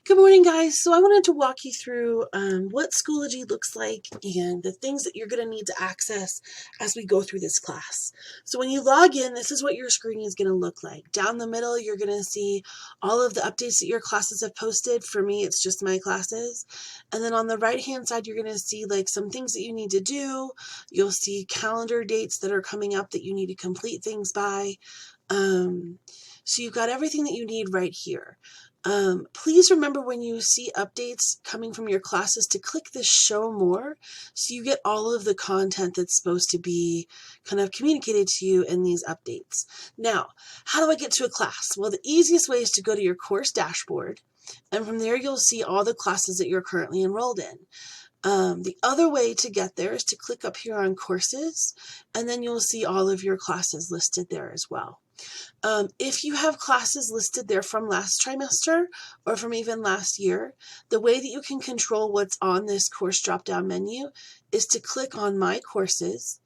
Good morning, guys. So I wanted to walk you through what Schoology looks like and the things that you're going to need to access as we go through this class. So when you log in, this is what your screen is going to look like. Down the middle, you're going to see all of the updates that your classes have posted. For me, it's just my classes. And then on the right-hand side, you're going to see like some things that you need to do. You'll see calendar dates that are coming up that you need to complete things by. So you've got everything that you need right here. Please remember when you see updates coming from your classes to click this show more so you get all of the content that's supposed to be kind of communicated to you in these updates. Now, how do I get to a class? Well, the easiest way is to go to your course dashboard, and from there you'll see all the classes that you're currently enrolled in. The other way to get there is to click up here on courses, and then you'll see all of your classes listed there as well. If you have classes listed there from last trimester or from even last year, the way that you can control what's on this course drop-down menu is to click on My Courses,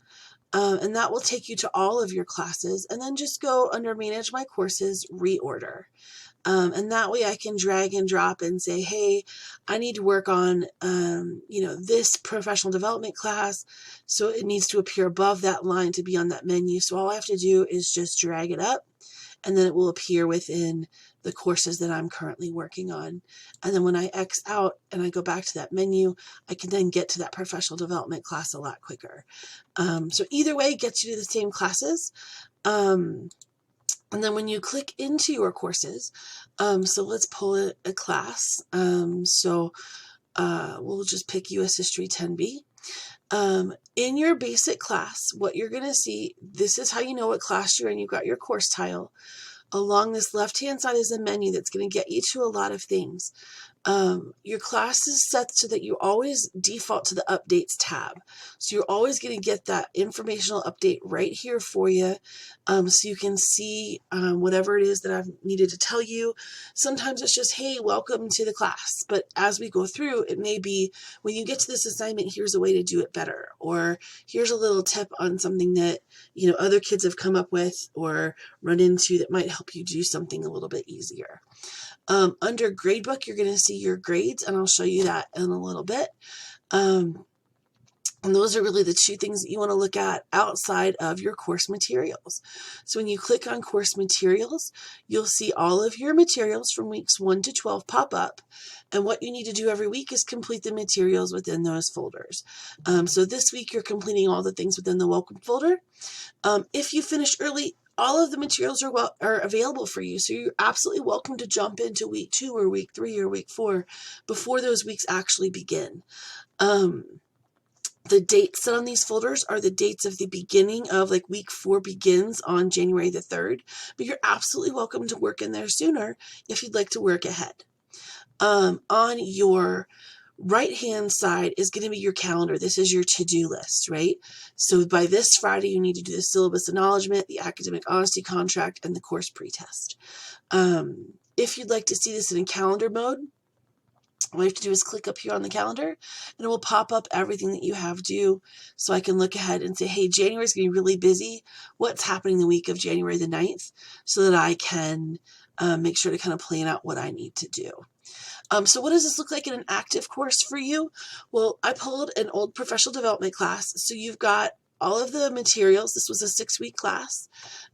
and that will take you to all of your classes, and then just go under Manage My Courses, Reorder. And that way I can drag and drop and say, hey, I need to work on, this professional development class. So it needs to appear above that line to be on that menu. So all I have to do is just drag it up, and then it will appear within the courses that I'm currently working on. And then when I X out and I go back to that menu, I can then get to that professional development class a lot quicker. So either way gets you to the same classes. And then when you click into your courses, so let's pull a class. We'll just pick US History 10B. In your basic class, what you're going to see, this is how you know what class you're in. You've got your course tile. Along this left-hand side is a menu that's going to get you to a lot of things. Your class is set so that you always default to the Updates tab. So you're always going to get that informational update right here for you, so you can see whatever it is that I've needed to tell you. Sometimes it's just, hey, welcome to the class. But as we go through, it may be, when you get to this assignment, here's a way to do it better. Or here's a little tip on something that other kids have come up with or run into that might help you do something a little bit easier. Under Gradebook, you're going to see your grades, and I'll show you that in a little bit. And those are really the two things that you want to look at outside of your course materials. So when you click on course materials, you'll see all of your materials from weeks 1 to 12 pop up. And what you need to do every week is complete the materials within those folders. So this week, you're completing all the things within the welcome folder. If you finish early, all of the materials are available for you. So you're absolutely welcome to jump into week 2 or week 3 or week 4 before those weeks actually begin. The dates set on these folders are the dates of the beginning of, like, week 4 begins on January the 3rd, but you're absolutely welcome to work in there sooner if you'd like to work ahead. On your right-hand side is going to be your calendar. This is your to-do list, right? So by this Friday, you need to do the syllabus acknowledgement, the academic honesty contract, and the course pretest. If you'd like to see this in calendar mode, all you have to do is click up here on the calendar, and it will pop up everything that you have due, so I can look ahead and say, hey, January is going to be really busy. What's happening the week of January the 9th, so that I can make sure to kind of plan out what I need to do. So what does this look like in an active course for you? Well, I pulled an old professional development class. So you've got all of the materials. This was a 6-week class.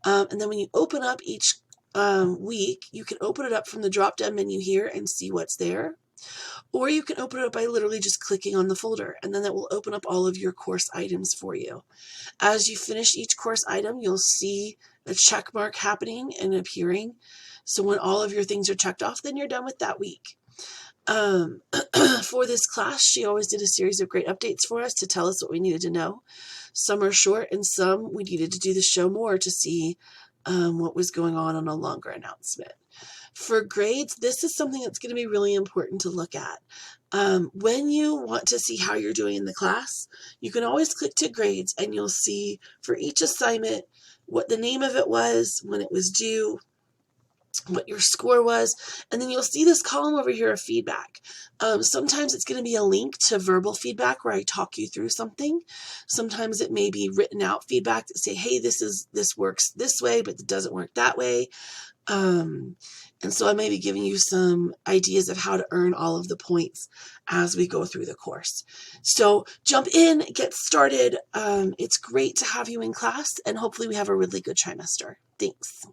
And then when you open up each week, you can open it up from the drop-down menu here and see what's there. Or you can open it up by literally just clicking on the folder, and then that will open up all of your course items for you. As you finish each course item, you'll see a check mark happening and appearing. So when all of your things are checked off, then you're done with that week. For this class, she always did a series of great updates for us to tell us what we needed to know. Some are short, and some we needed to do the show more to see what was going on a longer announcement. For grades, this is something that's going to be really important to look at. When you want to see how you're doing in the class, you can always click to grades, and you'll see for each assignment what the name of it was, when it was due, what your score was, and then you'll see this column over here of feedback. Sometimes it's going to be a link to verbal feedback where I talk you through something. Sometimes it may be written out feedback that say, hey, this works this way, but it doesn't work that way. And so I may be giving you some ideas of how to earn all of the points as we go through the course. So jump in, get started. It's great to have you in class, and hopefully we have a really good trimester. Thanks.